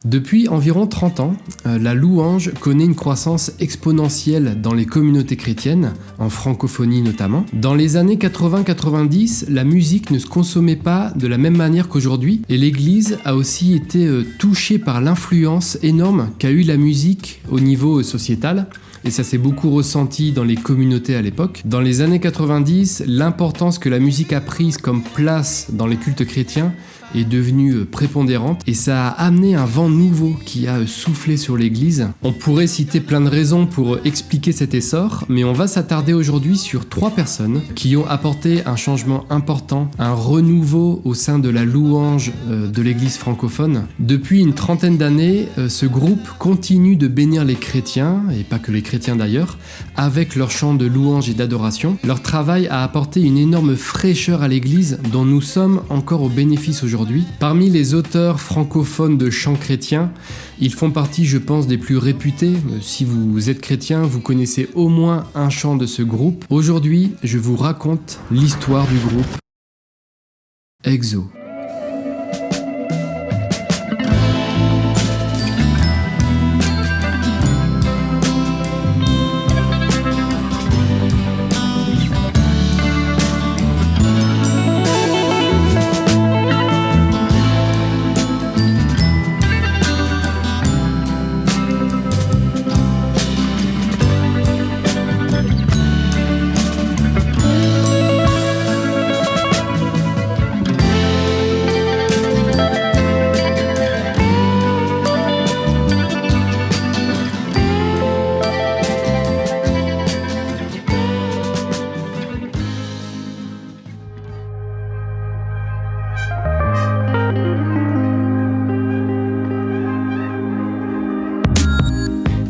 Depuis environ 30 ans, la louange connaît une croissance exponentielle dans les communautés chrétiennes, en francophonie notamment. Dans les années 80-90, la musique ne se consommait pas de la même manière qu'aujourd'hui et l'Église a aussi été touchée par l'influence énorme qu'a eu la musique au niveau sociétal. Et ça s'est beaucoup ressenti dans les communautés à l'époque. Dans les années 90, l'importance que la musique a prise comme place dans les cultes chrétiens est devenue prépondérante et ça a amené un vent nouveau qui a soufflé sur l'Église. On pourrait citer plein de raisons pour expliquer cet essor, mais on va s'attarder aujourd'hui sur 3 personnes qui ont apporté un changement important, un renouveau au sein de la louange de l'Église francophone. Depuis une trentaine d'années, ce groupe continue de bénir les chrétiens, et pas que les chrétiens d'ailleurs, avec leurs chants de louange et d'adoration. Leur travail a apporté une énorme fraîcheur à l'Église dont nous sommes encore au bénéfice aujourd'hui. Parmi les auteurs francophones de chants chrétiens, ils font partie, je pense, des plus réputés. Si vous êtes chrétien, vous connaissez au moins un chant de ce groupe. Aujourd'hui, je vous raconte l'histoire du groupe EXO.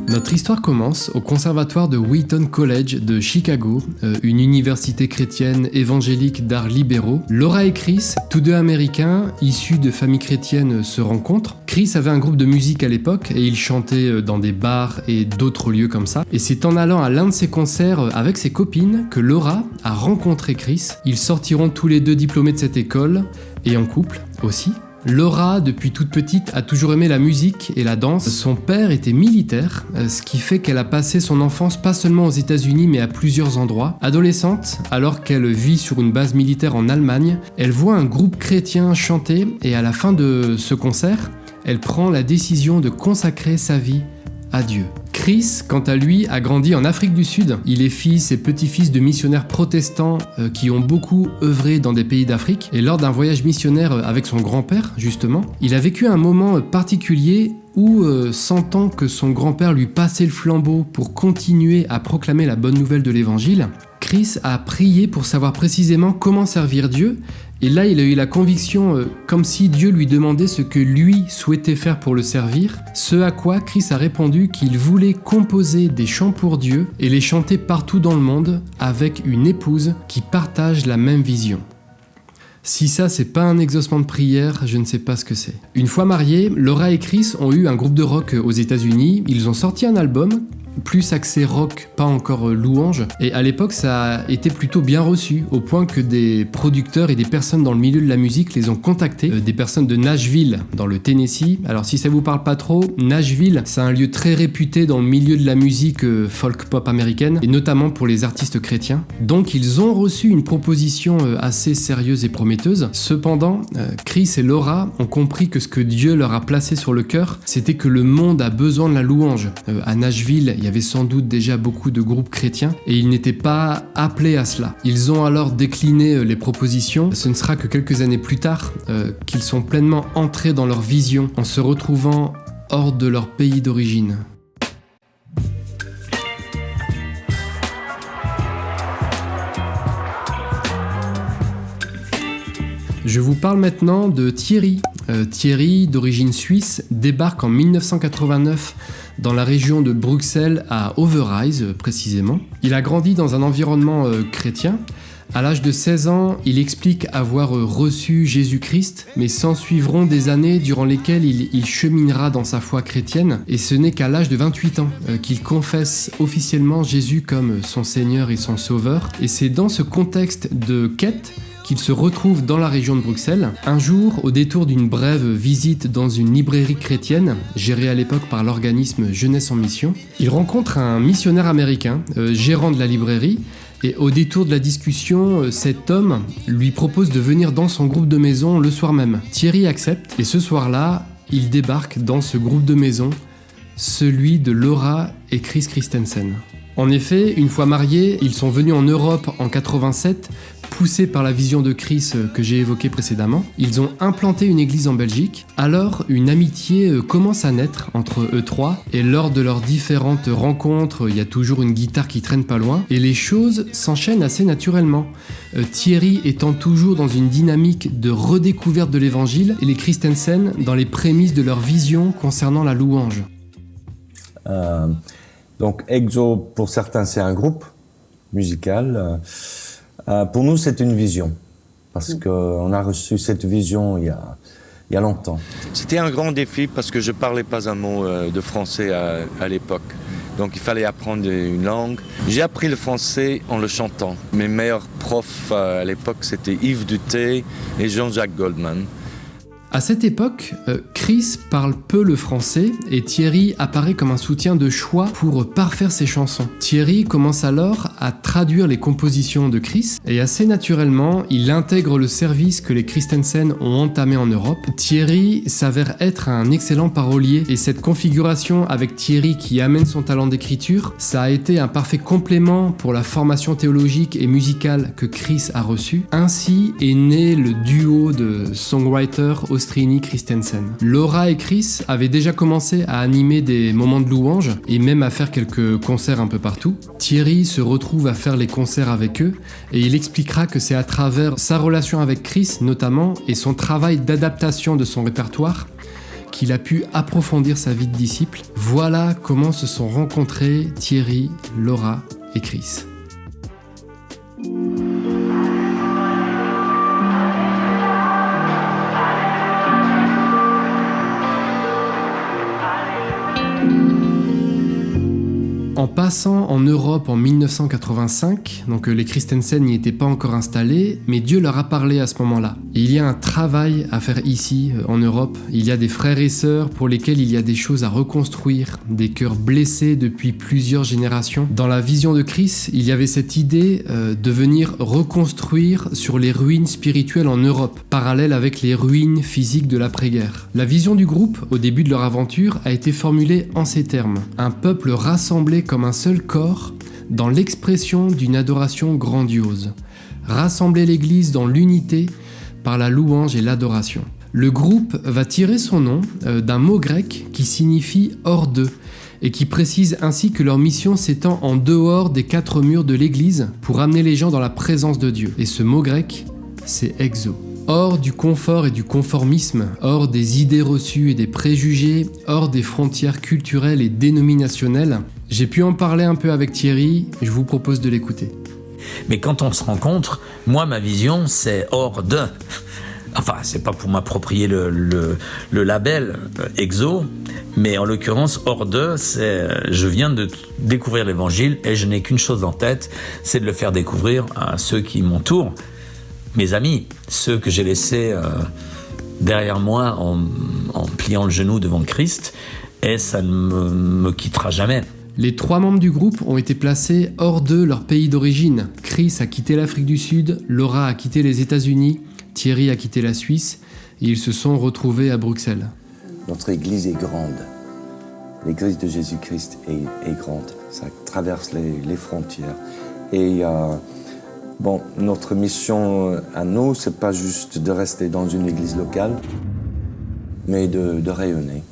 Notre histoire commence au conservatoire de Wheaton College de Chicago, une université chrétienne évangélique d'arts libéraux. Laura et Chris, tous deux américains, issus de familles chrétiennes, se rencontrent. Chris avait un groupe de musique à l'époque et il chantait dans des bars et d'autres lieux comme ça. Et c'est en allant à l'un de ses concerts avec ses copines que Laura a rencontré Chris. Ils sortiront tous les deux diplômés de cette école et en couple aussi. Laura, depuis toute petite, a toujours aimé la musique et la danse. Son père était militaire, ce qui fait qu'elle a passé son enfance pas seulement aux États-Unis mais à plusieurs endroits. Adolescente, alors qu'elle vit sur une base militaire en Allemagne, elle voit un groupe chrétien chanter et à la fin de ce concert, elle prend la décision de consacrer sa vie à Dieu. Chris, quant à lui, a grandi en Afrique du Sud. Il est fils et petit-fils de missionnaires protestants qui ont beaucoup œuvré dans des pays d'Afrique. Et lors d'un voyage missionnaire avec son grand-père, justement, il a vécu un moment particulier où, sentant que son grand-père lui passait le flambeau pour continuer à proclamer la bonne nouvelle de l'évangile, Chris a prié pour savoir précisément comment servir Dieu. Et là, il a eu la conviction, comme si Dieu lui demandait ce que lui souhaitait faire pour le servir, ce à quoi Chris a répondu qu'il voulait composer des chants pour Dieu et les chanter partout dans le monde avec une épouse qui partage la même vision. Si ça, c'est pas un exaucement de prière, je ne sais pas ce que c'est. Une fois mariés, Laura et Chris ont eu un groupe de rock aux États-Unis. Ils ont sorti un album, plus axé rock, pas encore louange. Et à l'époque, ça a été plutôt bien reçu, au point que des producteurs et des personnes dans le milieu de la musique les ont contactés. Des personnes de Nashville, dans le Tennessee. Alors si ça vous parle pas trop, Nashville, c'est un lieu très réputé dans le milieu de la musique folk-pop américaine, et notamment pour les artistes chrétiens. Donc ils ont reçu une proposition assez sérieuse et prometteuse. Cependant, Chris et Laura ont compris que ce que Dieu leur a placé sur le cœur, c'était que le monde a besoin de la louange. À Nashville, il y avait sans doute déjà beaucoup de groupes chrétiens et ils n'étaient pas appelés à cela. Ils ont alors décliné les propositions. Ce ne sera que quelques années plus tard qu'ils sont pleinement entrés dans leur vision en se retrouvant hors de leur pays d'origine. Je vous parle maintenant de Thierry. Thierry, d'origine suisse, débarque en 1989 dans la région de Bruxelles à Overijse précisément. Il a grandi dans un environnement chrétien. À l'âge de 16 ans, il explique avoir reçu Jésus-Christ, mais s'ensuivront des années durant lesquelles il cheminera dans sa foi chrétienne, et ce n'est qu'à l'âge de 28 ans qu'il confesse officiellement Jésus comme son Seigneur et son Sauveur. Et c'est dans ce contexte de quête qu'ils se retrouvent dans la région de Bruxelles. Un jour, au détour d'une brève visite dans une librairie chrétienne, gérée à l'époque par l'organisme Jeunesse en Mission, ils rencontrent un missionnaire américain, gérant de la librairie, et au détour de la discussion, cet homme lui propose de venir dans son groupe de maison le soir même. Thierry accepte, et ce soir-là, il débarque dans ce groupe de maison, celui de Laura et Chris Christensen. En effet, une fois mariés, ils sont venus en Europe en 87, poussés par la vision de Chris que j'ai évoquée précédemment. Ils ont implanté une église en Belgique. Alors, une amitié commence à naître entre eux trois, et lors de leurs différentes rencontres, il y a toujours une guitare qui traîne pas loin, et les choses s'enchaînent assez naturellement. Thierry étant toujours dans une dynamique de redécouverte de l'évangile, et les Christensen dans les prémices de leur vision concernant la louange. Donc EXO, pour certains, c'est un groupe musical. Pour nous, c'est une vision, parce qu'on a reçu cette vision il y a longtemps. C'était un grand défi parce que je ne parlais pas un mot de français à l'époque. Donc il fallait apprendre une langue. J'ai appris le français en le chantant. Mes meilleurs profs à l'époque, c'était Yves Duthé et Jean-Jacques Goldman. À cette époque, Chris parle peu le français et Thierry apparaît comme un soutien de choix pour parfaire ses chansons. Thierry commence alors à traduire les compositions de Chris et assez naturellement, il intègre le service que les Christensen ont entamé en Europe. Thierry s'avère être un excellent parolier et cette configuration avec Thierry qui amène son talent d'écriture, ça a été un parfait complément pour la formation théologique et musicale que Chris a reçue. Ainsi est né le duo de songwriters Ostrini Christensen. Laura et Chris avaient déjà commencé à animer des moments de louange et même à faire quelques concerts un peu partout. Thierry se retrouve à faire les concerts avec eux et il expliquera que c'est à travers sa relation avec Chris notamment et son travail d'adaptation de son répertoire qu'il a pu approfondir sa vie de disciple. Voilà comment se sont rencontrés Thierry, Laura et Chris. En passant en Europe en 1985, donc les Christensen n'y étaient pas encore installés, mais Dieu leur a parlé à ce moment-là. Et il y a un travail à faire ici, en Europe. Il y a des frères et sœurs pour lesquels il y a des choses à reconstruire, des cœurs blessés depuis plusieurs générations. Dans la vision de Chris, il y avait cette idée de venir reconstruire sur les ruines spirituelles en Europe, parallèle avec les ruines physiques de l'après-guerre. La vision du groupe, au début de leur aventure, a été formulée en ces termes. Un peuple rassemblé comme un seul corps dans l'expression d'une adoration grandiose. Rassembler l'Église dans l'unité par la louange et l'adoration. Le groupe va tirer son nom d'un mot grec qui signifie « hors d'eux » et qui précise ainsi que leur mission s'étend en dehors des 4 murs de l'Église pour amener les gens dans la présence de Dieu. Et ce mot grec, c'est « exo ». Hors du confort et du conformisme, hors des idées reçues et des préjugés, hors des frontières culturelles et dénominationnelles. J'ai pu en parler un peu avec Thierry, je vous propose de l'écouter. Mais quand on se rencontre, moi ma vision c'est hors de. Enfin, c'est pas pour m'approprier le label EXO, mais en l'occurrence hors de, c'est je viens de découvrir l'évangile et je n'ai qu'une chose en tête, c'est de le faire découvrir à ceux qui m'entourent. Mes amis, ceux que j'ai laissés derrière moi en pliant le genou devant le Christ, et ça ne me quittera jamais. Les 3 membres du groupe ont été placés hors de leur pays d'origine. Chris a quitté l'Afrique du Sud, Laura a quitté les États-Unis, Thierry a quitté la Suisse, et ils se sont retrouvés à Bruxelles. Notre église est grande. L'église de Jésus-Christ est grande. Ça traverse les frontières. Et notre mission à nous, c'est pas juste de rester dans une église locale, mais de rayonner.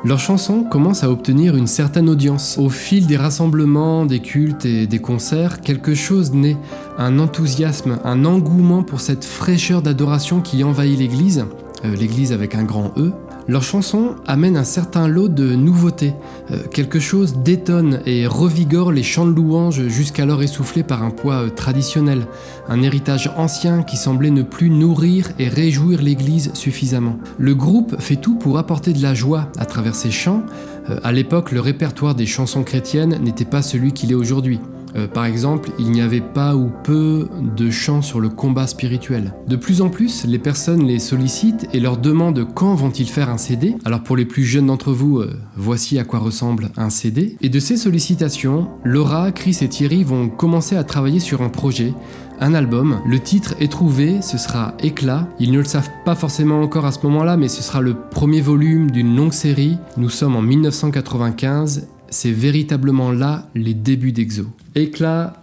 Leur chanson commence à obtenir une certaine audience. Au fil des rassemblements, des cultes et des concerts, quelque chose naît, un enthousiasme, un engouement pour cette fraîcheur d'adoration qui envahit l'église avec un grand E. leurs chansons amènent un certain lot de nouveautés. Quelque chose détonne et revigore les chants de louange jusqu'alors essoufflés par un poids traditionnel, un héritage ancien qui semblait ne plus nourrir et réjouir l'Église suffisamment. Le groupe fait tout pour apporter de la joie à travers ses chants. À l'époque, le répertoire des chansons chrétiennes n'était pas celui qu'il est aujourd'hui. Par exemple, il n'y avait pas ou peu de chants sur le combat spirituel. De plus en plus, les personnes les sollicitent et leur demandent quand vont-ils faire un CD. Alors pour les plus jeunes d'entre vous, voici à quoi ressemble un CD. Et de ces sollicitations, Laura, Chris et Thierry vont commencer à travailler sur un projet, un album. Le titre est trouvé, ce sera Éclat. Ils ne le savent pas forcément encore à ce moment-là, mais ce sera le premier volume d'une longue série. Nous sommes en 1995. C'est véritablement là les débuts d'Exo. Éclat,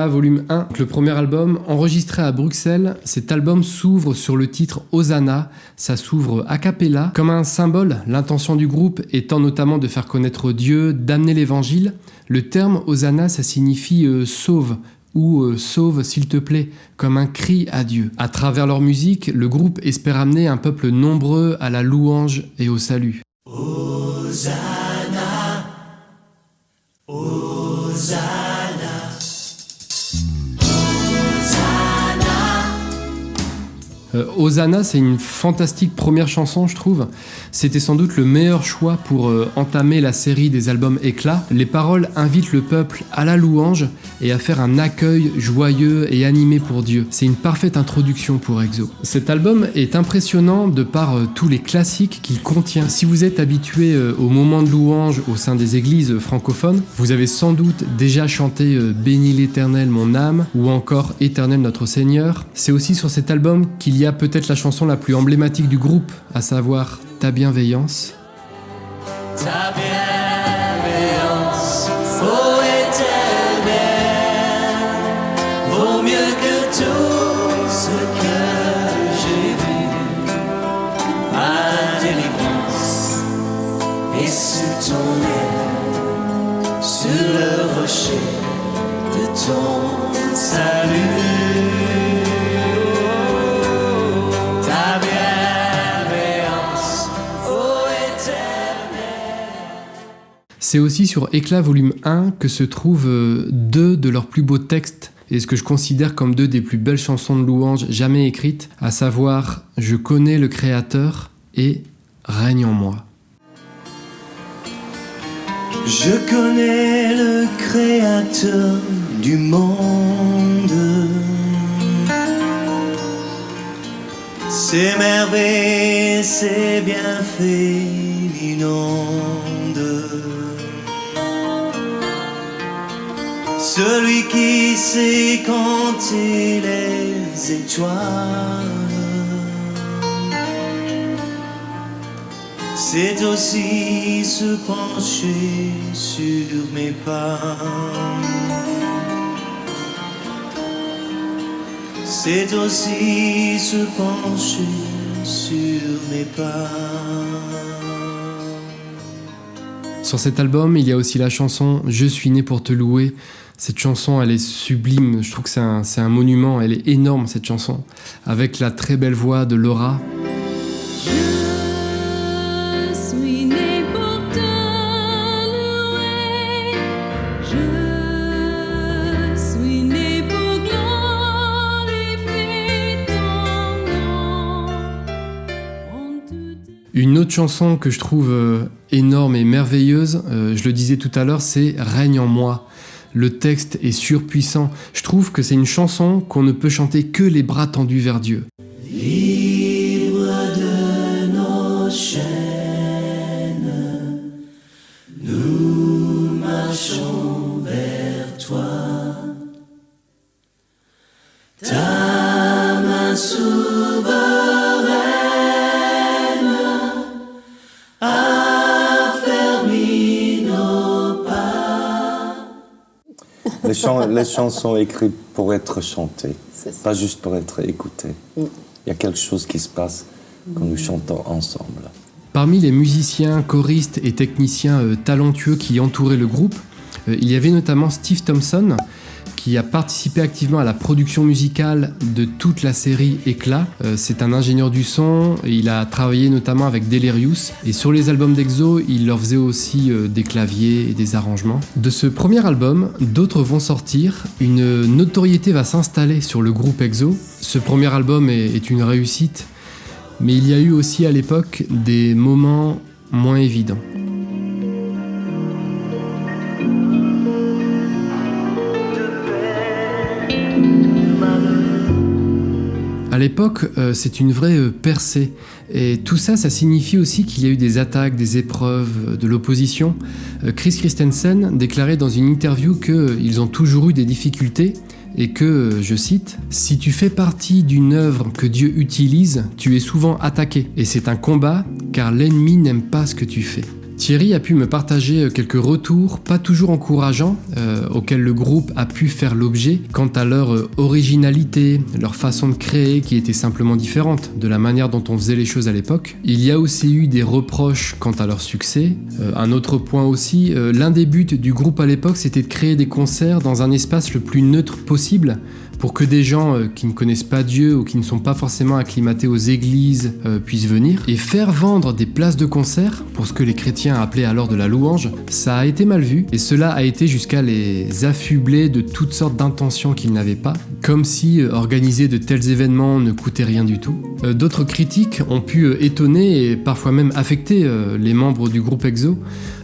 volume 1, le premier album, enregistré à Bruxelles. Cet album s'ouvre sur le titre Hosanna, ça s'ouvre a cappella, comme un symbole, l'intention du groupe étant notamment de faire connaître Dieu, d'amener l'évangile. Le terme Hosanna, ça signifie sauve, ou sauve s'il te plaît, comme un cri à Dieu. À travers leur musique, le groupe espère amener un peuple nombreux à la louange et au salut. Hosanna, Hosanna, Hosanna, c'est une fantastique première chanson, je trouve. C'était sans doute le meilleur choix pour entamer la série des albums Éclat. Les paroles invitent le peuple à la louange et à faire un accueil joyeux et animé pour Dieu. C'est une parfaite introduction pour Exo. Cet album est impressionnant de par tous les classiques qu'il contient. Si vous êtes habitué au moment de louange au sein des églises francophones, vous avez sans doute déjà chanté Bénis l'Éternel mon âme ou encore Éternel notre Seigneur. C'est aussi sur cet album qu'il y a peut-être la chanson la plus emblématique du groupe, à savoir Ta bienveillance. ta bienveillance, ô Éternel, vaut mieux que tout ce que j'ai vu. Ma délivrance est sous ton aile, sur le rocher de ton salut. C'est aussi sur Éclat volume 1 que se trouvent deux de leurs plus beaux textes et ce que je considère comme deux des plus belles chansons de louange jamais écrites, à savoir Je connais le Créateur et Règne en moi. Je connais le Créateur du monde. Ses merveilles, ses bienfaits m'inondent. Celui qui sait compter les étoiles, c'est aussi se pencher sur mes pas. C'est aussi se pencher sur mes pas. Sur cet album, il y a aussi la chanson Je suis né pour te louer. Cette chanson, elle est sublime, je trouve que c'est un monument, elle est énorme cette chanson, avec la très belle voix de Laura. Je suis né pour te louer, je suis né pour glorifier ton nom. Une autre chanson que je trouve énorme et merveilleuse, je le disais tout à l'heure, c'est Règne en moi. Le texte est surpuissant. Je trouve que c'est une chanson qu'on ne peut chanter que les bras tendus vers Dieu. Libre de nos chaînes, nous marchons vers toi. Ta main souveraine affermit nos pas. Les chansons écrites pour être chantées, pas juste pour être écoutées. Il y a quelque chose qui se passe quand nous chantons ensemble. Parmi les musiciens, choristes et techniciens talentueux qui entouraient le groupe, il y avait notamment Steve Thompson, qui a participé activement à la production musicale de toute la série Éclat. C'est un ingénieur du son, et il a travaillé notamment avec Delirious, et sur les albums d'Exo, il leur faisait aussi des claviers et des arrangements. De ce premier album, d'autres vont sortir, une notoriété va s'installer sur le groupe Exo. Ce premier album est une réussite, mais il y a eu aussi à l'époque des moments moins évidents. À l'époque, c'est une vraie percée. Et tout ça, ça signifie aussi qu'il y a eu des attaques, des épreuves, de l'opposition. Chris Christensen déclarait dans une interview qu'ils ont toujours eu des difficultés et que, je cite, « Si tu fais partie d'une œuvre que Dieu utilise, tu es souvent attaqué. Et c'est un combat, car l'ennemi n'aime pas ce que tu fais. » Thierry a pu me partager quelques retours, pas toujours encourageants, auxquels le groupe a pu faire l'objet, quant à leur originalité, leur façon de créer qui était simplement différente de la manière dont on faisait les choses à l'époque. Il y a aussi eu des reproches quant à leur succès. Un autre point aussi, l'un des buts du groupe à l'époque, c'était de créer des concerts dans un espace le plus neutre possible, pour que des gens qui ne connaissent pas Dieu ou qui ne sont pas forcément acclimatés aux églises puissent venir. Et faire vendre des places de concert, pour ce que les chrétiens appelaient alors de la louange, ça a été mal vu, et cela a été jusqu'à les affubler de toutes sortes d'intentions qu'ils n'avaient pas, comme si organiser de tels événements ne coûtait rien du tout. D'autres critiques ont pu étonner et parfois même affecter les membres du groupe Exo.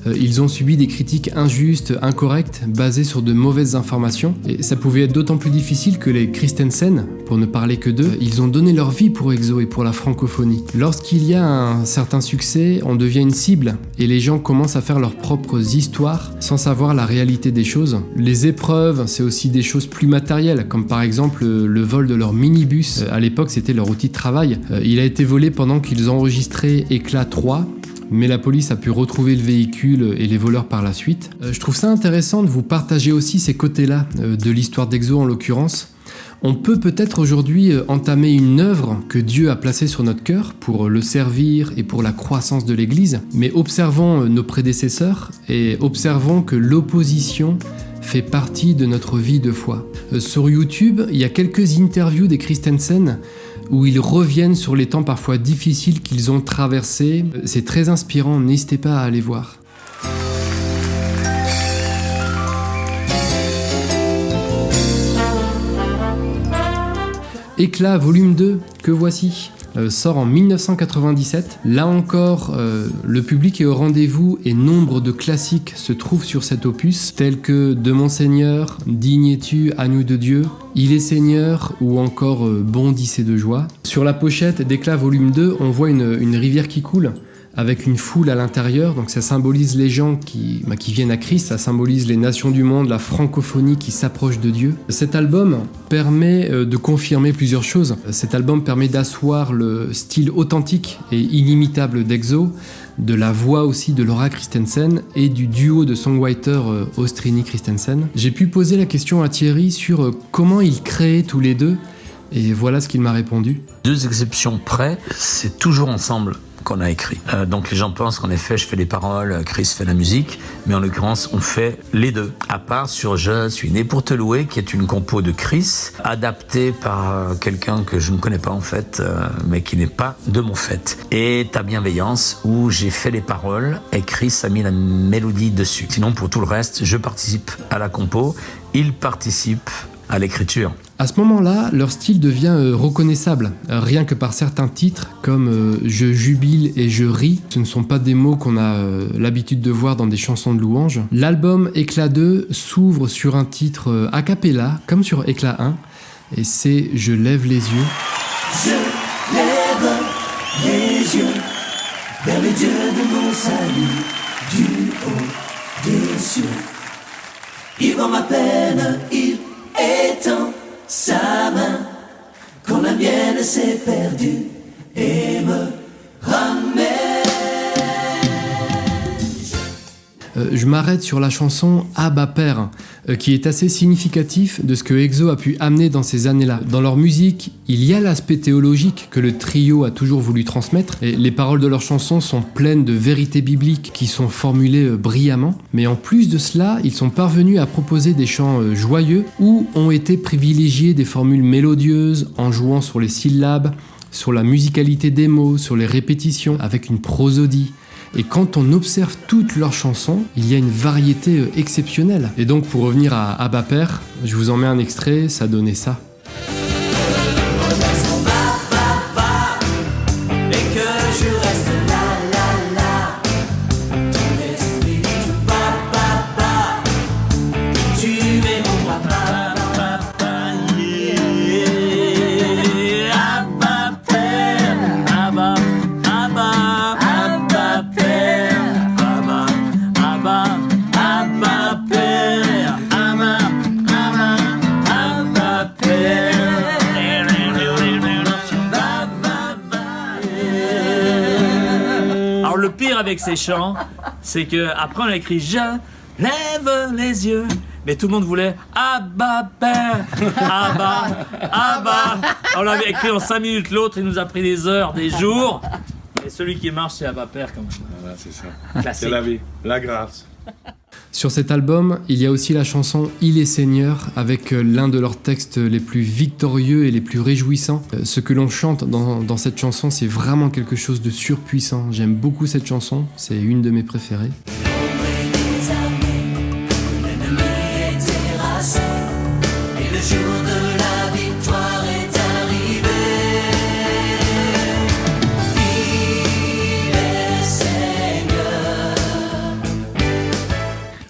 Ils ont subi des critiques injustes, incorrectes, basées sur de mauvaises informations, et ça pouvait être d'autant plus difficile que les Christensen, pour ne parler que d'eux, ils ont donné leur vie pour Exo et pour la francophonie. Lorsqu'il y a un certain succès, on devient une cible, et les gens commencent à faire leurs propres histoires sans savoir la réalité des choses. Les épreuves, c'est aussi des choses plus matérielles, comme par exemple le vol de leur minibus. À l'époque, c'était leur outil de travail. Il a été volé pendant qu'ils enregistraient Éclat 3, mais la police a pu retrouver le véhicule et les voleurs par la suite. Je trouve ça intéressant de vous partager aussi ces côtés-là de l'histoire d'Exo en l'occurrence. On peut peut-être aujourd'hui entamer une œuvre que Dieu a placée sur notre cœur pour le servir et pour la croissance de l'Église, mais observons nos prédécesseurs et observons que l'opposition fait partie de notre vie de foi. Sur YouTube, il y a quelques interviews des Christensen où ils reviennent sur les temps parfois difficiles qu'ils ont traversés. C'est très inspirant, n'hésitez pas à aller voir. Éclat volume 2, que voici, sort en 1997. Là encore, le public est au rendez-vous et nombre de classiques se trouvent sur cet opus, tels que De mon Seigneur, Digne es-tu, Agneau de Dieu, Il est Seigneur ou encore Bondissez de joie. Sur la pochette d'Éclat volume 2, on voit une rivière qui coule, avec une foule à l'intérieur, donc ça symbolise les gens qui viennent à Christ, ça symbolise les nations du monde, la francophonie qui s'approche de Dieu. Cet album permet de confirmer plusieurs choses. Cet album permet d'asseoir le style authentique et inimitable d'Exo, de la voix aussi de Laura Christensen et du duo de songwriter Ostrini Christensen. J'ai pu poser la question à Thierry sur comment ils créaient tous les deux, et voilà ce qu'il m'a répondu. Deux exceptions près, c'est toujours ensemble qu'on a écrit. Donc les gens pensent qu'en effet je fais les paroles, Chris fait la musique, mais en l'occurrence on fait les deux. À part sur Je suis né pour te louer, qui est une compo de Chris, adaptée par quelqu'un que je ne connais pas en fait, mais qui n'est pas de mon fait. Et Ta bienveillance, où j'ai fait les paroles et Chris a mis la mélodie dessus. Sinon pour tout le reste, je participe à la compo, il participe à l'écriture. À ce moment-là, leur style devient reconnaissable, rien que par certains titres comme Je jubile et Je ris. Ce ne sont pas des mots qu'on a l'habitude de voir dans des chansons de louange. L'album Éclat 2 s'ouvre sur un titre a cappella, comme sur Éclat 1, et c'est Je lève les yeux. Je lève les yeux vers le Dieu de mon salut, du haut des cieux. Il voit ma peine, il étend sa main quand la mienne s'est perdue et me ramène. Je m'arrête sur la chanson Abba Père, qui est assez significatif de ce que EXO a pu amener dans ces années-là. Dans leur musique, il y a l'aspect théologique que le trio a toujours voulu transmettre, et les paroles de leurs chansons sont pleines de vérités bibliques qui sont formulées brillamment, mais en plus de cela, ils sont parvenus à proposer des chants joyeux où ont été privilégiées des formules mélodieuses en jouant sur les syllabes, sur la musicalité des mots, sur les répétitions, avec une prosodie. Et quand on observe toutes leurs chansons, il y a une variété exceptionnelle. Et donc pour revenir à Abba Père, je vous en mets un extrait, ça donnait ça. Avec ces chants, c'est que après on a écrit je lève les yeux, mais tout le monde voulait Abba Père, Abba, Abba. On l'avait écrit en 5 minutes, l'autre il nous a pris des heures, des jours. Et celui qui marche c'est Abba Père quand même. Voilà, c'est ça. Classique. C'est la vie, la grâce. Sur cet album, il y a aussi la chanson Il est Seigneur, avec l'un de leurs textes les plus victorieux et les plus réjouissants. Ce que l'on chante dans cette chanson, c'est vraiment quelque chose de surpuissant. J'aime beaucoup cette chanson, c'est une de mes préférées.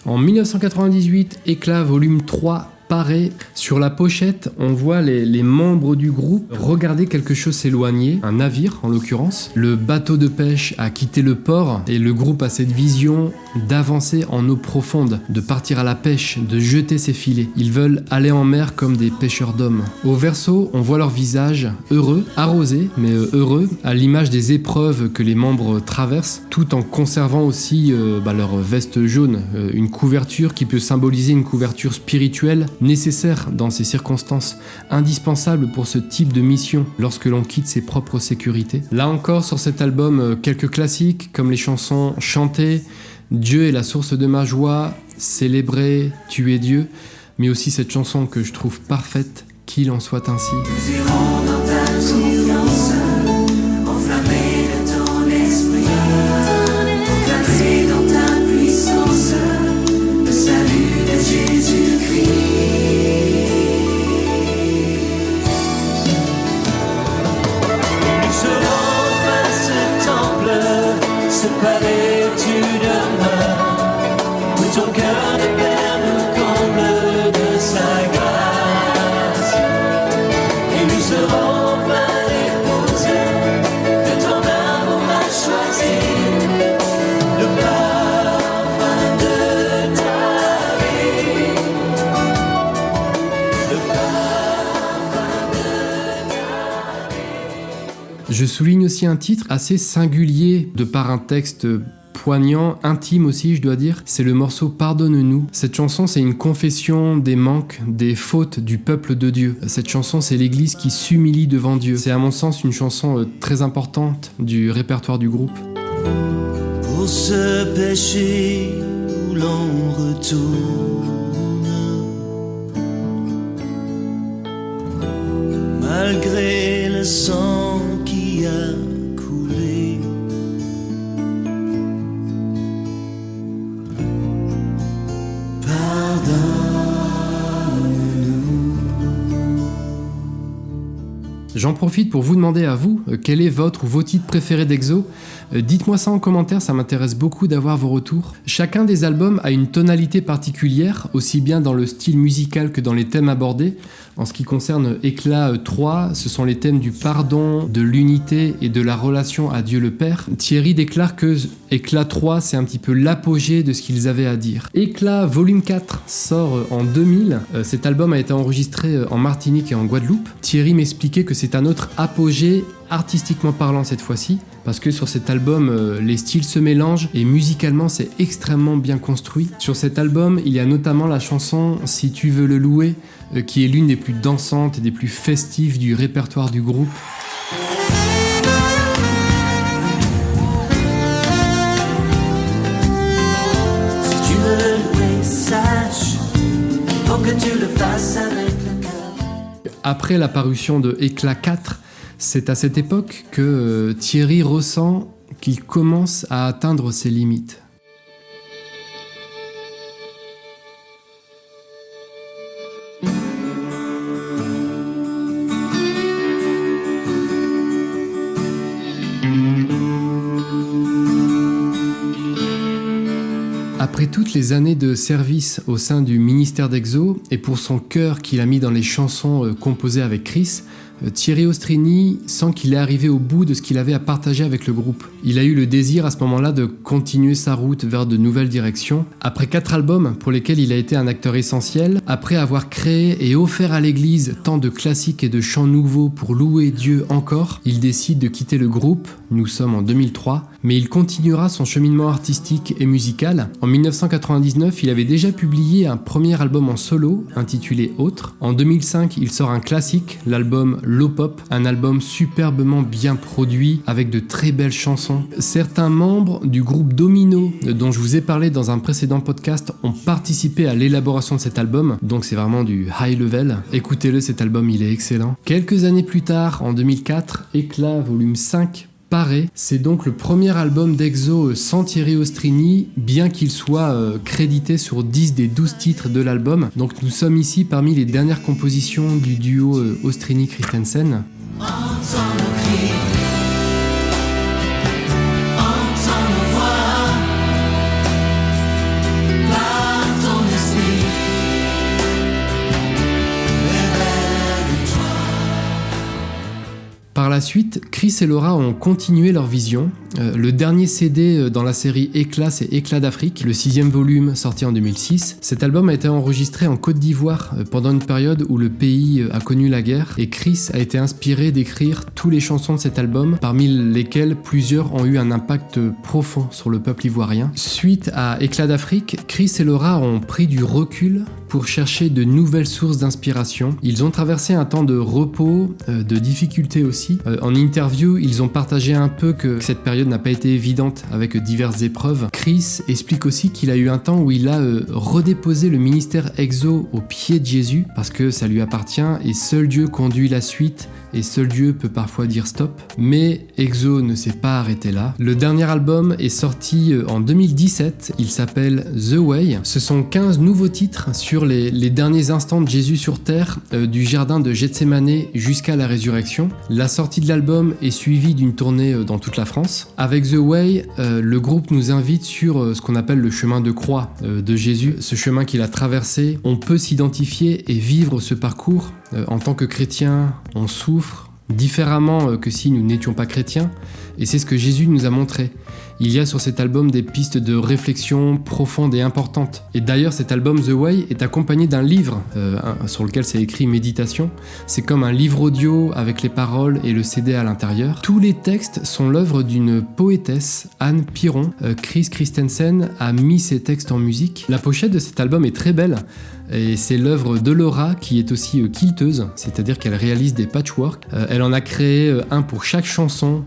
En 1998, Éclat volume 3 paraît. Sur la pochette, on voit les membres du groupe regarder quelque chose s'éloigner, un navire en l'occurrence. Le bateau de pêche a quitté le port et le groupe a cette vision d'avancer en eau profonde, de partir à la pêche, de jeter ses filets. Ils veulent aller en mer comme des pêcheurs d'hommes. Au verso, on voit leur visage heureux, arrosé, mais heureux, à l'image des épreuves que les membres traversent, tout en conservant aussi leur veste jaune, une couverture qui peut symboliser une couverture spirituelle nécessaire dans ces circonstances, indispensable pour ce type de mission lorsque l'on quitte ses propres sécurités. Là encore, sur cet album, quelques classiques comme les chansons Chanter, Dieu est la source de ma joie, Célébrer, Tu es Dieu, mais aussi cette chanson que je trouve parfaite, Qu'il en soit ainsi. Nous irons dans ta confiance, enflammés de ton esprit, proclamer dans ta puissance le salut de Jésus-Christ. Nous serons face ce temple, ce palais où tu demeures, où ton cœur de Père nous comble de sa grâce. Et nous serons plein d'épouse que ton amour a choisi, le parfum de ta vie, le parfum de ta vie. Je souligne aussi un titre assez singulier de par un texte poignant, intime aussi je dois dire, c'est le morceau Pardonne-nous. Cette chanson c'est une confession des manques, des fautes du peuple de Dieu. Cette chanson c'est l'église qui s'humilie devant Dieu. C'est à mon sens une chanson très importante du répertoire du groupe. Pour ce péché où l'on retourne, malgré le sang qui a coulé, J'en profite pour vous demander à vous, quel est votre ou vos titres préférés d'EXO. Dites-moi ça en commentaire, ça m'intéresse beaucoup d'avoir vos retours. Chacun des albums a une tonalité particulière, aussi bien dans le style musical que dans les thèmes abordés. En ce qui concerne Éclat 3, ce sont les thèmes du pardon, de l'unité et de la relation à Dieu le Père. Thierry déclare que Éclat 3, c'est un petit peu l'apogée de ce qu'ils avaient à dire. Éclat volume 4 sort en 2000. Cet album a été enregistré en Martinique et en Guadeloupe. Thierry m'expliquait que c'est un autre apogée, artistiquement parlant cette fois-ci, parce que sur cet album, les styles se mélangent et musicalement c'est extrêmement bien construit. Sur cet album, il y a notamment la chanson « Si tu veux le louer », qui est l'une des plus dansantes et des plus festives du répertoire du groupe. Si tu veux le louer, sache qu'il faut que tu le fasses avec le cœur. Après la parution de Éclat 4, c'est à cette époque que Thierry ressent qu'il commence à atteindre ses limites. Après toutes les années de service au sein du ministère d'Exo et pour son cœur qu'il a mis dans les chansons composées avec Chris, Thierry Ostrini sent qu'il est arrivé au bout de ce qu'il avait à partager avec le groupe. Il a eu le désir à ce moment-là de continuer sa route vers de nouvelles directions. Après 4 albums pour lesquels il a été un acteur essentiel, après avoir créé et offert à l'église tant de classiques et de chants nouveaux pour louer Dieu encore, il décide de quitter le groupe, nous sommes en 2003, mais il continuera son cheminement artistique et musical. En 1999, il avait déjà publié un premier album en solo, intitulé Autre. En 2005, il sort un classique, l'album Low Pop, un album superbement bien produit, avec de très belles chansons. Certains membres du groupe Domino, dont je vous ai parlé dans un précédent podcast, ont participé à l'élaboration de cet album, donc c'est vraiment du high level. Écoutez-le, cet album, il est excellent. Quelques années plus tard, en 2004, Éclat volume 5 paraît. C'est donc le premier album d'Exo sans Thierry Ostrini, bien qu'il soit crédité sur 10 des 12 titres de l'album. Donc nous sommes ici parmi les dernières compositions du duo Ostrini-Christensen. Entends nos cris, entends nos voix, par ton esprit, révèle-toi. Par la suite, Chris et Laura ont continué leur vision. Le dernier CD dans la série Éclat, c'est Éclat d'Afrique, le 6e volume sorti en 2006. Cet album a été enregistré en Côte d'Ivoire pendant une période où le pays a connu la guerre et Chris a été inspiré d'écrire toutes les chansons de cet album, parmi lesquelles plusieurs ont eu un impact profond sur le peuple ivoirien. Suite à Éclat d'Afrique, Chris et Laura ont pris du recul pour chercher de nouvelles sources d'inspiration. Ils ont traversé un temps de repos, de difficultés aussi. En interview, ils ont partagé un peu que cette période n'a pas été évidente avec diverses épreuves. Chris explique aussi qu'il a eu un temps où il a redéposé le ministère Exo au pied de Jésus parce que ça lui appartient et seul Dieu conduit la suite et seul Dieu peut parfois dire stop. Mais Exo ne s'est pas arrêté là. Le dernier album est sorti en 2017, il s'appelle The Way. Ce sont 15 nouveaux titres sur les derniers instants de Jésus sur terre, du jardin de Gethsémane jusqu'à la résurrection. La sortie de l'album est suivie d'une tournée dans toute la France. Avec The Way, le groupe nous invite sur ce qu'on appelle le chemin de croix de Jésus, ce chemin qu'il a traversé. On peut s'identifier et vivre ce parcours. En tant que chrétien, on souffre différemment que si nous n'étions pas chrétiens, et c'est ce que Jésus nous a montré. Il y a sur cet album des pistes de réflexion profondes et importantes. Et d'ailleurs, cet album The Way est accompagné d'un livre sur lequel c'est écrit Méditation. C'est comme un livre audio avec les paroles et le CD à l'intérieur. Tous les textes sont l'œuvre d'une poétesse, Anne Piron. Chris Christensen a mis ses textes en musique. La pochette de cet album est très belle. Et c'est l'œuvre de Laura qui est aussi quilteuse, c'est-à-dire qu'elle réalise des patchwork. Elle en a créé un pour chaque chanson,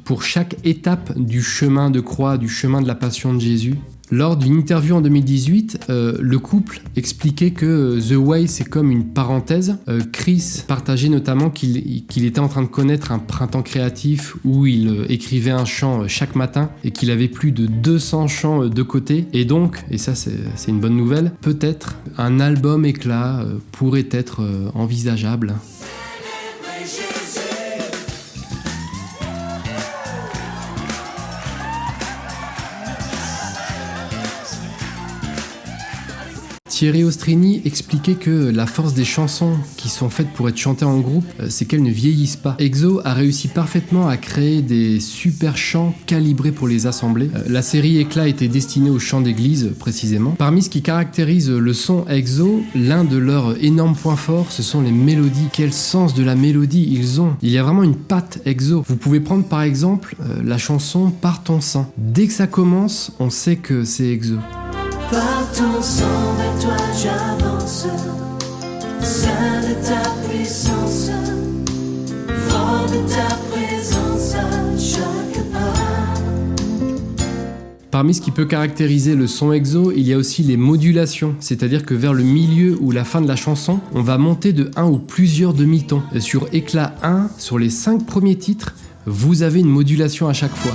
pour chaque étape du chemin de croix, du chemin de la passion de Jésus. Lors d'une interview en 2018, le couple expliquait que The Way c'est comme une parenthèse. Chris partageait notamment qu'il était en train de connaître un printemps créatif où il écrivait un chant chaque matin et qu'il avait plus de 200 chants de côté. Et donc, et ça c'est une bonne nouvelle, peut-être un album Éclat pourrait être envisageable. Thierry Ostrini expliquait que la force des chansons qui sont faites pour être chantées en groupe, c'est qu'elles ne vieillissent pas. Exo a réussi parfaitement à créer des super chants calibrés pour les assemblées. La série Éclat était destinée aux chants d'église précisément. Parmi ce qui caractérise le son Exo, l'un de leurs énormes points forts, ce sont les mélodies. Quel sens de la mélodie ils ont. Il y a vraiment une patte Exo. Vous pouvez prendre par exemple la chanson Par ton sang. Dès que ça commence, on sait que c'est Exo. Par ton sang vers toi j'avance, saint de ta puissance, fort de ta présence à chaque pas. Parmi ce qui peut caractériser le son Exo, il y a aussi les modulations, c'est-à-dire que vers le milieu ou la fin de la chanson, on va monter de un ou plusieurs demi-tons. Sur Éclat 1, sur les 5 premiers titres, vous avez une modulation à chaque fois.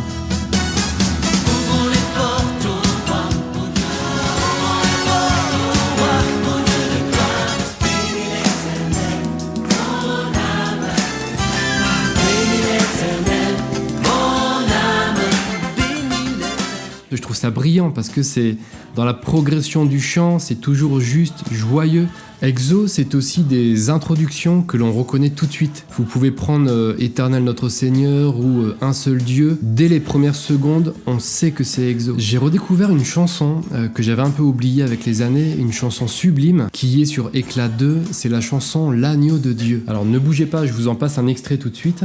Je trouve ça brillant parce que c'est dans la progression du chant, c'est toujours juste, joyeux. Exo, c'est aussi des introductions que l'on reconnaît tout de suite. Vous pouvez prendre Éternel notre Seigneur ou Un seul Dieu. Dès les premières secondes, on sait que c'est Exo. J'ai redécouvert une chanson que j'avais un peu oubliée avec les années, une chanson sublime qui est sur Éclat 2, c'est la chanson L'agneau de Dieu. Alors ne bougez pas, je vous en passe un extrait tout de suite.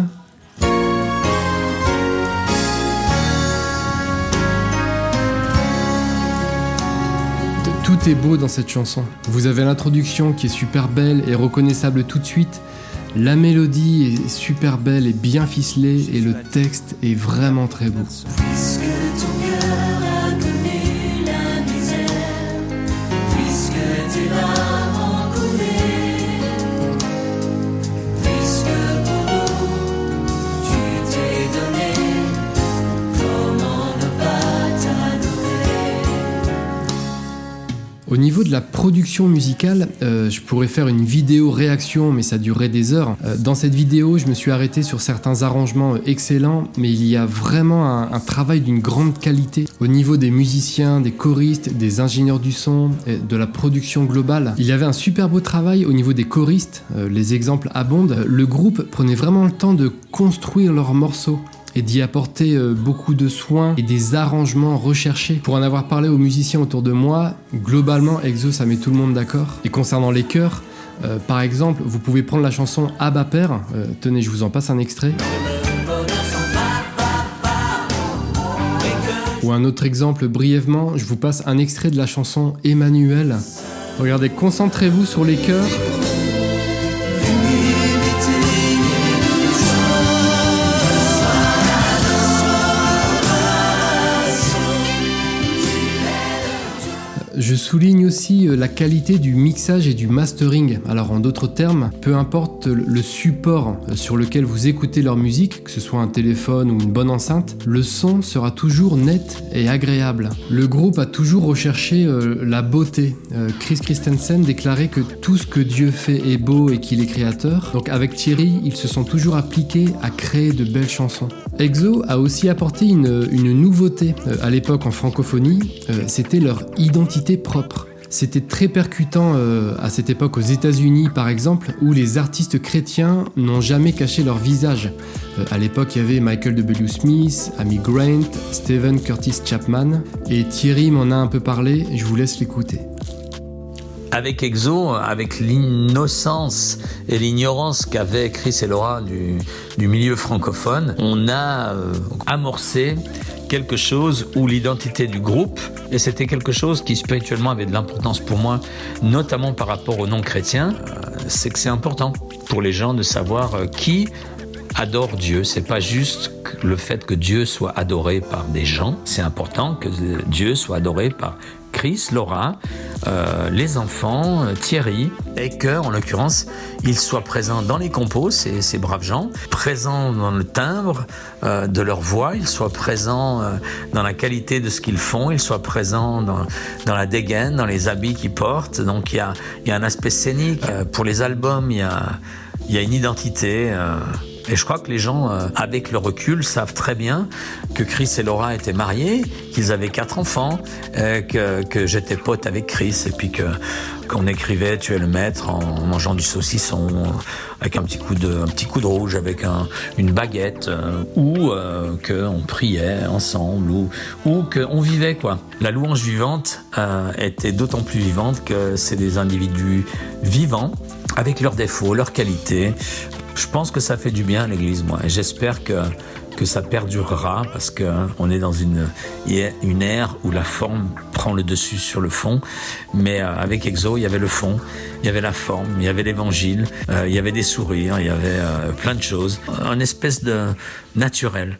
Tout est beau dans cette chanson. Vous avez l'introduction qui est super belle et reconnaissable tout de suite. La mélodie est super belle et bien ficelée et le texte est vraiment très beau. Puisque ton cœur a connu la misère, puisque tes larmes ont coulé, puisque pour nous tu t'es donné, comment ne pas t'adorer? Au niveau de la production musicale, je pourrais faire une vidéo réaction, mais ça durerait des heures. Dans cette vidéo, je me suis arrêté sur certains arrangements excellents, mais il y a vraiment un travail d'une grande qualité. Au niveau des musiciens, des choristes, des ingénieurs du son, de la production globale, il y avait un super beau travail au niveau des choristes. Les exemples abondent. Le groupe prenait vraiment le temps de construire leurs morceaux et d'y apporter beaucoup de soins et des arrangements recherchés. Pour en avoir parlé aux musiciens autour de moi, globalement, Exo, ça met tout le monde d'accord. Et concernant les chœurs, par exemple, vous pouvez prendre la chanson Abba Père. Tenez, je vous en passe un extrait. Ou un autre exemple, brièvement, je vous passe un extrait de la chanson Emmanuel. Regardez, concentrez-vous sur les chœurs. Je souligne aussi la qualité du mixage et du mastering. Alors en d'autres termes, peu importe le support sur lequel vous écoutez leur musique, que ce soit un téléphone ou une bonne enceinte, le son sera toujours net et agréable. Le groupe a toujours recherché la beauté. Chris Christensen déclarait que tout ce que Dieu fait est beau et qu'il est créateur. Donc avec Thierry, ils se sont toujours appliqués à créer de belles chansons. Exo a aussi apporté une nouveauté à l'époque en francophonie, c'était leur identité propre. C'était très percutant à cette époque aux États-Unis par exemple, où les artistes chrétiens n'ont jamais caché leur visage. À l'époque, il y avait Michael W. Smith, Amy Grant, Stephen Curtis Chapman, et Thierry m'en a un peu parlé, je vous laisse l'écouter. Avec Exo, avec l'innocence et l'ignorance qu'avaient Chris et Laura du milieu francophone, on a amorcé quelque chose où l'identité du groupe, et c'était quelque chose qui spirituellement avait de l'importance pour moi, notamment par rapport aux non-chrétiens, c'est que c'est important pour les gens de savoir qui adore Dieu. C'est pas juste le fait que Dieu soit adoré par des gens, c'est important que Dieu soit adoré par Chris, Laura, les enfants, Thierry, et que, en l'occurrence, ils soient présents dans les compos, ces braves gens, présents dans le timbre de leur voix, ils soient présents dans la qualité de ce qu'ils font, ils soient présents dans la dégaine, dans les habits qu'ils portent. Donc il y a un aspect scénique. Pour les albums, il y a une identité Et je crois que les gens, avec le recul, savent très bien que Chris et Laura étaient mariés, qu'ils avaient 4 enfants, que j'étais pote avec Chris, et puis qu'on écrivait « Tu es le maître » en mangeant du saucisson, avec un petit coup de rouge, avec une baguette, ou qu'on priait ensemble, ou qu'on vivait, quoi. La louange vivante était d'autant plus vivante que c'est des individus vivants, avec leurs défauts, leurs qualités. Je pense que ça fait du bien à l'Église, moi, et j'espère que ça perdurera, parce qu'on est dans une ère où la forme prend le dessus sur le fond, mais avec Exo, il y avait le fond, il y avait la forme, il y avait l'évangile, il y avait des sourires, il y avait plein de choses, une espèce de naturel,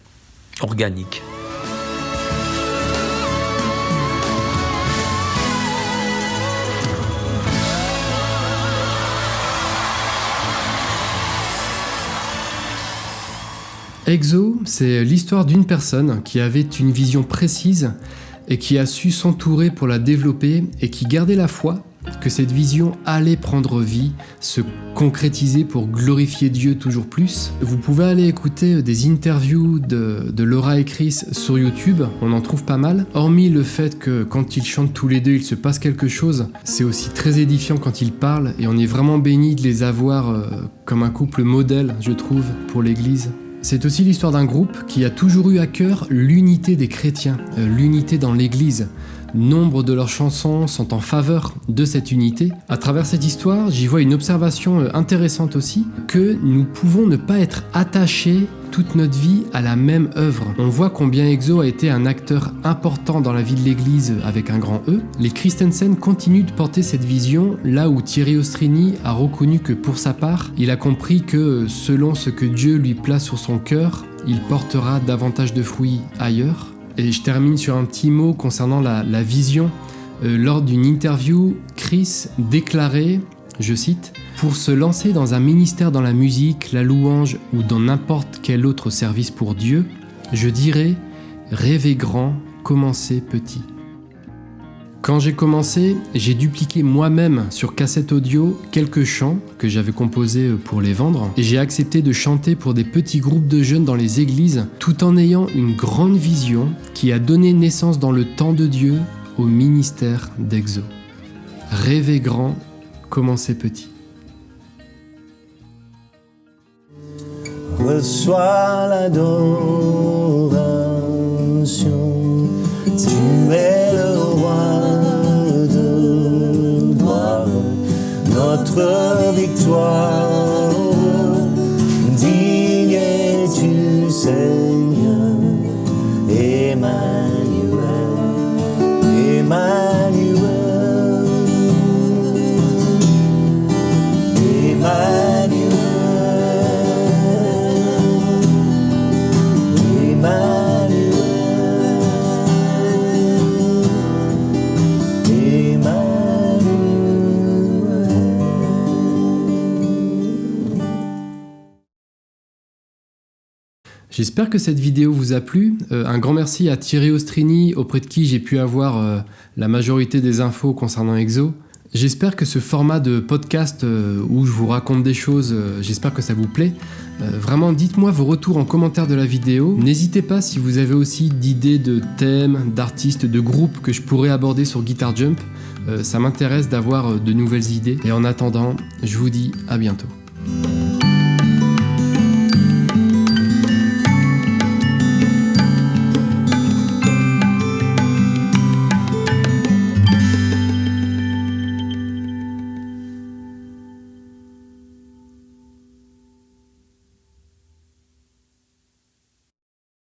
organique. Exo, c'est l'histoire d'une personne qui avait une vision précise et qui a su s'entourer pour la développer et qui gardait la foi que cette vision allait prendre vie, se concrétiser pour glorifier Dieu toujours plus. Vous pouvez aller écouter des interviews de Laura et Chris sur YouTube, on en trouve pas mal. Hormis le fait que quand ils chantent tous les deux, il se passe quelque chose, c'est aussi très édifiant quand ils parlent et on est vraiment béni de les avoir comme un couple modèle, je trouve, pour l'Église. C'est aussi l'histoire d'un groupe qui a toujours eu à cœur l'unité des chrétiens, l'unité dans l'Église. Nombre de leurs chansons sont en faveur de cette unité. À travers cette histoire, j'y vois une observation intéressante aussi, que nous pouvons ne pas être attachés toute notre vie à la même œuvre. On voit combien Exo a été un acteur important dans la vie de l'Église avec un grand E. Les Christensen continuent de porter cette vision, là où Thierry Ostrini a reconnu que pour sa part, il a compris que selon ce que Dieu lui place sur son cœur, il portera davantage de fruits ailleurs. Et je termine sur un petit mot concernant la vision. Lors d'une interview, Chris déclarait, je cite, « Pour se lancer dans un ministère dans la musique, la louange ou dans n'importe quel autre service pour Dieu, je dirais rêver grand, commencer petit. » Quand j'ai commencé, j'ai dupliqué moi-même sur cassette audio quelques chants que j'avais composés pour les vendre et j'ai accepté de chanter pour des petits groupes de jeunes dans les églises tout en ayant une grande vision qui a donné naissance dans le temps de Dieu au ministère d'Exo. Rêver grand, commencer petit. Reçois l'adoration, tu es le roi de gloire, notre victoire, digne es-tu Seigneur, Emmanuel, Emmanuel, Emmanuel. J'espère que cette vidéo vous a plu. Un grand merci à Thierry Ostrini, auprès de qui j'ai pu avoir la majorité des infos concernant Exo. J'espère que ce format de podcast où je vous raconte des choses, j'espère que ça vous plaît. Vraiment, dites-moi vos retours en commentaire de la vidéo. N'hésitez pas si vous avez aussi d'idées de thèmes, d'artistes, de groupes que je pourrais aborder sur Guitar Jump. Ça m'intéresse d'avoir de nouvelles idées. Et en attendant, je vous dis à bientôt.